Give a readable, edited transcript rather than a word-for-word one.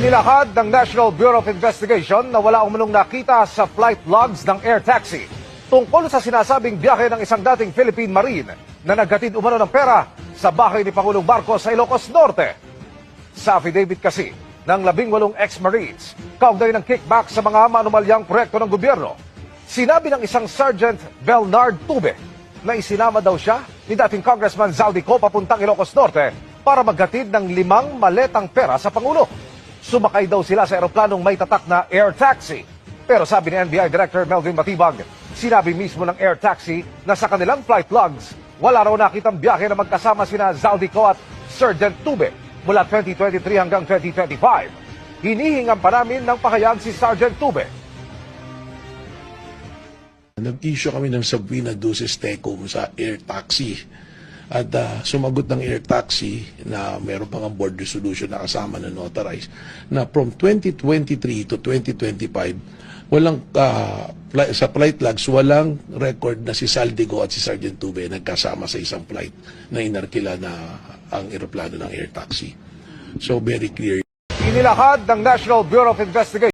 Inilahad ng National Bureau of Investigation na wala umunong nakita sa flight logs ng air taxi tungkol sa sinasabing biyahe ng isang dating Philippine Marine na naghatid umano ng pera sa bahay ni Pangulong Marcos sa Ilocos Norte. Sa affidavit kasi ng 18 ex-Marines, kaugnay ng kickback sa mga manumalyang proyekto ng gobyerno, sinabi ng isang Sergeant Bernard Tube na isinama daw siya ni dating Congressman Zaldico papuntang Ilocos Norte para maghatid ng 5 maletang pera sa Pangulo. Sumakay daw sila sa eroplanong may tatak na air taxi. Pero sabi ni NBI Director Melvin Matibag, sinabi mismo ng air taxi na sa kanilang flight logs, wala raw nakitang biyahe na magkasama sina Zaldico at Sergeant Tube mula 2023 hanggang 2025. Hinihingan pa namin ng pahayag si Sergeant Tube. Nag-issue kami ng subpoena duces tecum sa air taxi. At sumagot ng air taxi na meron pang board resolution na kasama na notarized na from 2023 to 2025 walang sa flight logs walang record na si Zaldico at si Sergeant Tube nagkasama sa isang flight na inarkila na ang eroplano ng air taxi. So very clear. Inilahad ng National Bureau of Investigation